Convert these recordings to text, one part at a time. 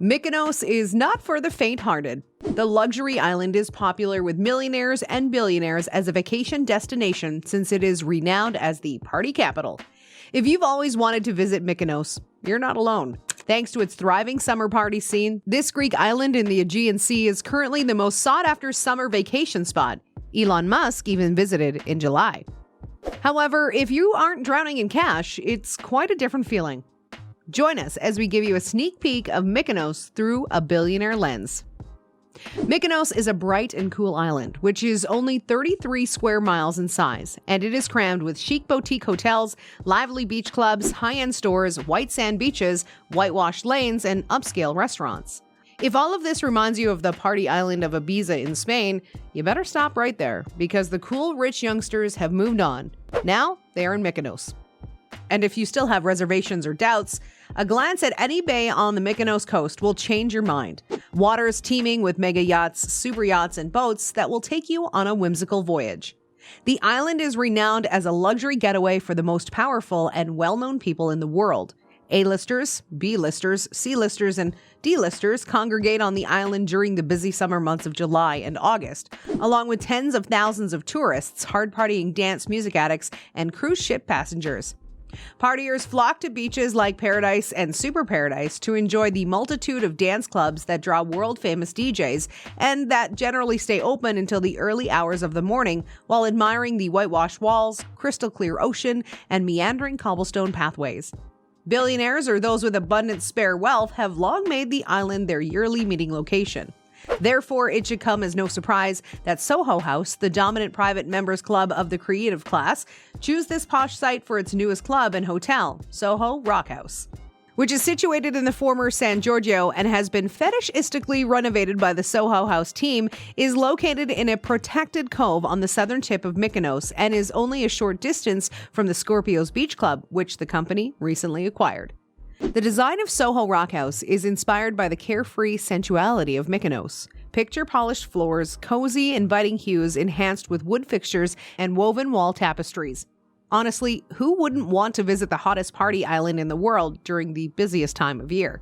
Mykonos is not for the faint-hearted. The luxury island is popular with millionaires and billionaires as a vacation destination since it is renowned as the party capital. If you've always wanted to visit Mykonos, you're not alone. Thanks to its thriving summer party scene, this Greek island in the Aegean Sea is currently the most sought-after summer vacation spot. Elon Musk even visited in July. However, if you aren't drowning in cash, it's quite a different feeling. Join us as we give you a sneak peek of Mykonos through a billionaire lens. Mykonos is a bright and cool island, which is only 33 square miles in size, and it is crammed with chic boutique hotels, lively beach clubs, high-end stores, white sand beaches, whitewashed lanes, and upscale restaurants. If all of this reminds you of the party island of Ibiza in Spain, you better stop right there, because the cool, rich youngsters have moved on. Now, they are in Mykonos. And if you still have reservations or doubts, a glance at any bay on the Mykonos coast will change your mind. Waters teeming with mega yachts, super yachts, and boats that will take you on a whimsical voyage. The island is renowned as a luxury getaway for the most powerful and well-known people in the world. A-listers, B-listers, C-listers, and D-listers congregate on the island during the busy summer months of July and August, along with tens of thousands of tourists, hard-partying dance music addicts, and cruise ship passengers. Partiers flock to beaches like Paradise and Super Paradise to enjoy the multitude of dance clubs that draw world-famous DJs and that generally stay open until the early hours of the morning while admiring the whitewashed walls, crystal-clear ocean, and meandering cobblestone pathways. Billionaires, or those with abundant spare wealth, have long made the island their yearly meeting location. Therefore, it should come as no surprise that Soho House, the dominant private members club of the creative class, choose this posh site for its newest club and hotel, Soho Rock House, which is situated in the former San Giorgio and has been fetishistically renovated by the Soho House team, is located in a protected cove on the southern tip of Mykonos and is only a short distance from the Scorpios Beach Club, which the company recently acquired. The design of Soho Rock House is inspired by the carefree sensuality of Mykonos. Picture-polished floors, cozy, inviting hues enhanced with wood fixtures and woven wall tapestries. Honestly, who wouldn't want to visit the hottest party island in the world during the busiest time of year?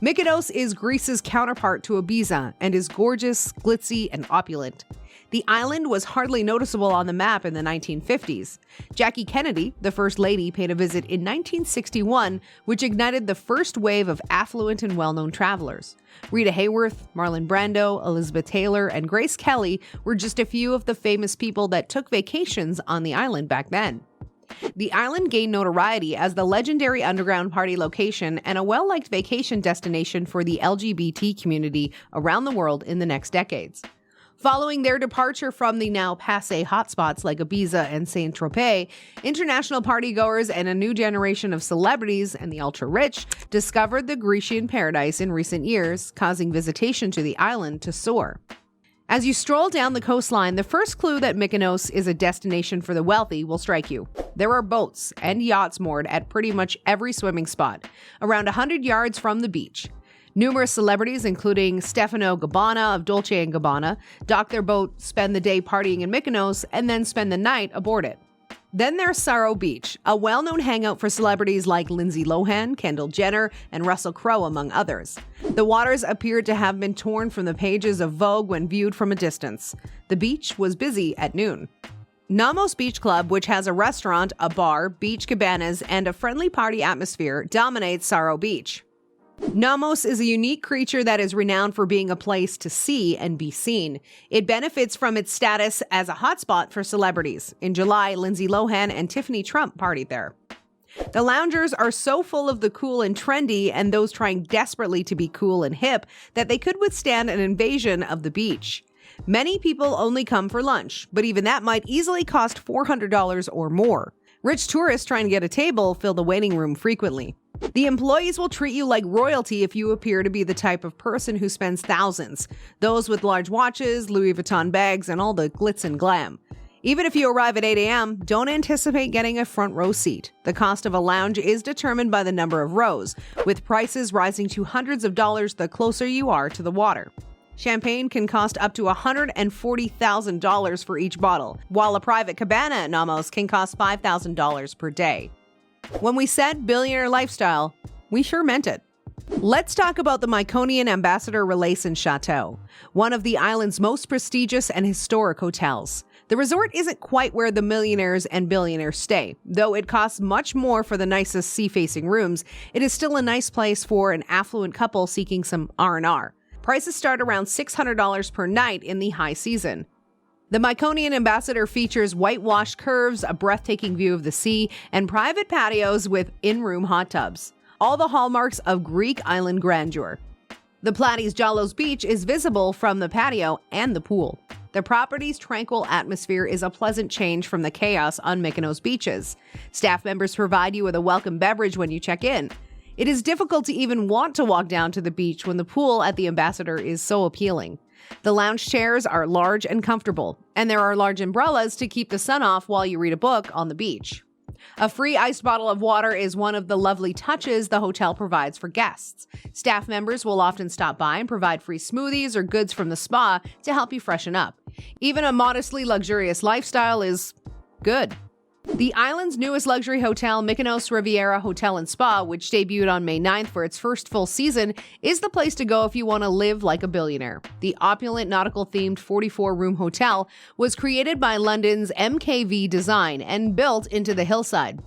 Mykonos is Greece's counterpart to Ibiza and is gorgeous, glitzy, and opulent. The island was hardly noticeable on the map in the 1950s. Jackie Kennedy, the First Lady, paid a visit in 1961, which ignited the first wave of affluent and well-known travelers. Rita Hayworth, Marlon Brando, Elizabeth Taylor, and Grace Kelly were just a few of the famous people that took vacations on the island back then. The island gained notoriety as the legendary underground party location and a well-liked vacation destination for the LGBT community around the world in the next decades. Following their departure from the now passé hotspots like Ibiza and Saint-Tropez, international partygoers and a new generation of celebrities and the ultra-rich discovered the Grecian paradise in recent years, causing visitation to the island to soar. As you stroll down the coastline, the first clue that Mykonos is a destination for the wealthy will strike you. There are boats and yachts moored at pretty much every swimming spot, around 100 yards from the beach. Numerous celebrities, including Stefano Gabbana of Dolce & Gabbana, dock their boat, spend the day partying in Mykonos, and then spend the night aboard it. Then there's Saro Beach, a well-known hangout for celebrities like Lindsay Lohan, Kendall Jenner, and Russell Crowe, among others. The waters appeared to have been torn from the pages of Vogue when viewed from a distance. The beach was busy at noon. Namos Beach Club, which has a restaurant, a bar, beach cabanas, and a friendly party atmosphere, dominates Saro Beach. Namos is a unique creature that is renowned for being a place to see and be seen. It benefits from its status as a hotspot for celebrities. In July, Lindsay Lohan and Tiffany Trump partied there. The loungers are so full of the cool and trendy and those trying desperately to be cool and hip that they could withstand an invasion of the beach. Many people only come for lunch, but even that might easily cost $400 or more. Rich tourists trying to get a table fill the waiting room frequently. The employees will treat you like royalty if you appear to be the type of person who spends thousands. Those with large watches, Louis Vuitton bags, and all the glitz and glam. Even if you arrive at 8 a.m., don't anticipate getting a front row seat. The cost of a lounge is determined by the number of rows, with prices rising to hundreds of dollars the closer you are to the water. Champagne can cost up to $140,000 for each bottle, while a private cabana at Namos can cost $5,000 per day. When we said billionaire lifestyle, we sure meant it. Let's talk about the Mykonos Ambassador Relation Chateau, one of the island's most prestigious and historic hotels. The resort isn't quite where the millionaires and billionaires stay. Though it costs much more for the nicest sea-facing rooms, it is still a nice place for an affluent couple seeking some R&R. Prices start around $600 per night in the high season. The Mykonos Ambassador features whitewashed curves, a breathtaking view of the sea, and private patios with in-room hot tubs. All the hallmarks of Greek island grandeur. The Platis Jalos Beach is visible from the patio and the pool. The property's tranquil atmosphere is a pleasant change from the chaos on Mykonos beaches. Staff members provide you with a welcome beverage when you check in. It is difficult to even want to walk down to the beach when the pool at the Ambassador is so appealing. The lounge chairs are large and comfortable, and there are large umbrellas to keep the sun off while you read a book on the beach. A free iced bottle of water is one of the lovely touches the hotel provides for guests. Staff members will often stop by and provide free smoothies or goods from the spa to help you freshen up. Even a modestly luxurious lifestyle is good. The island's newest luxury hotel, Mykonos Riviera Hotel and Spa, which debuted on May 9th for its first full season, is the place to go if you want to live like a billionaire. The opulent nautical-themed 44-room hotel was created by London's MKV Design and built into the hillside.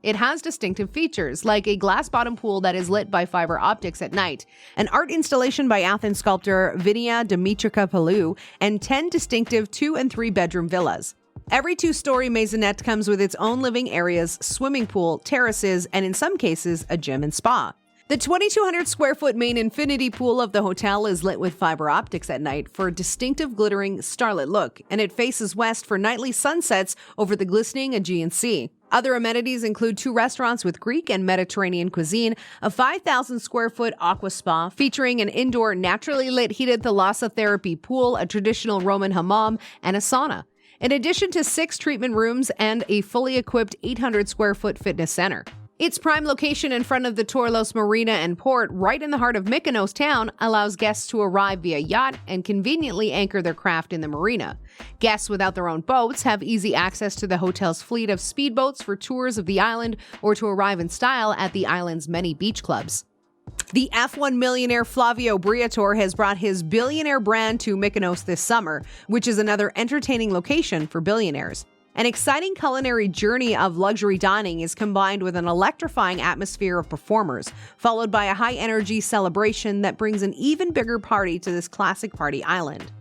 It has distinctive features, like a glass-bottom pool that is lit by fiber optics at night, an art installation by Athens sculptor Vinia Dimitrikopoulou, and 10 distinctive 2- and 3-bedroom villas. Every 2-story maisonette comes with its own living areas, swimming pool, terraces, and in some cases, a gym and spa. The 2,200-square-foot main infinity pool of the hotel is lit with fiber optics at night for a distinctive glittering starlit look, and it faces west for nightly sunsets over the glistening Aegean Sea. Other amenities include 2 restaurants with Greek and Mediterranean cuisine, a 5,000-square-foot aqua spa featuring an indoor naturally lit heated thalassotherapy pool, a traditional Roman hammam, and a sauna, in addition to 6 treatment rooms and a fully equipped 800-square-foot fitness center. Its prime location in front of the Torlos Marina and Port, right in the heart of Mykonos town, allows guests to arrive via yacht and conveniently anchor their craft in the marina. Guests without their own boats have easy access to the hotel's fleet of speedboats for tours of the island or to arrive in style at the island's many beach clubs. The F1 millionaire Flavio Briatore has brought his Billionaire brand to Mykonos this summer, which is another entertaining location for billionaires. An exciting culinary journey of luxury dining is combined with an electrifying atmosphere of performers, followed by a high-energy celebration that brings an even bigger party to this classic party island.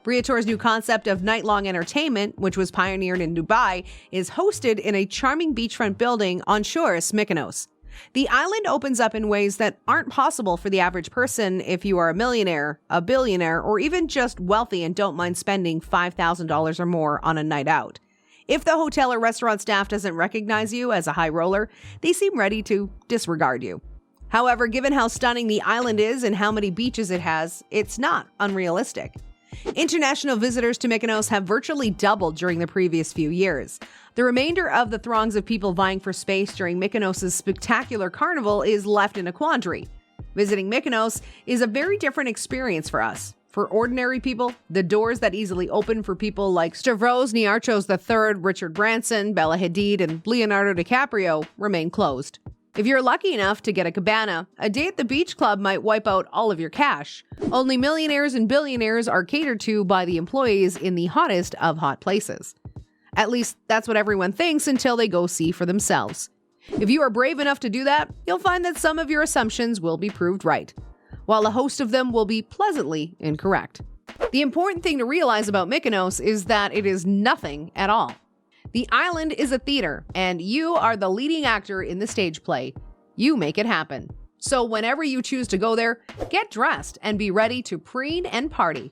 Briatore's new concept of night-long entertainment, which was pioneered in Dubai, is hosted in a charming beachfront building on Shores, Mykonos. The island opens up in ways that aren't possible for the average person if you are a millionaire, a billionaire, or even just wealthy and don't mind spending $5,000 or more on a night out. If the hotel or restaurant staff doesn't recognize you as a high roller, they seem ready to disregard you. However, given how stunning the island is and how many beaches it has, it's not unrealistic. International visitors to Mykonos have virtually doubled during the previous few years. The remainder of the throngs of people vying for space during Mykonos' spectacular carnival is left in a quandary. Visiting Mykonos is a very different experience for us. For ordinary people, the doors that easily open for people like Stavros Niarchos III, Richard Branson, Bella Hadid, and Leonardo DiCaprio remain closed. If you're lucky enough to get a cabana, a day at the beach club might wipe out all of your cash. Only millionaires and billionaires are catered to by the employees in the hottest of hot places. At least that's what everyone thinks until they go see for themselves. If you are brave enough to do that, you'll find that some of your assumptions will be proved right, while a host of them will be pleasantly incorrect. The important thing to realize about Mykonos is that it is nothing at all. The island is a theater, and you are the leading actor in the stage play. You make it happen. So whenever you choose to go there, get dressed and be ready to preen and party.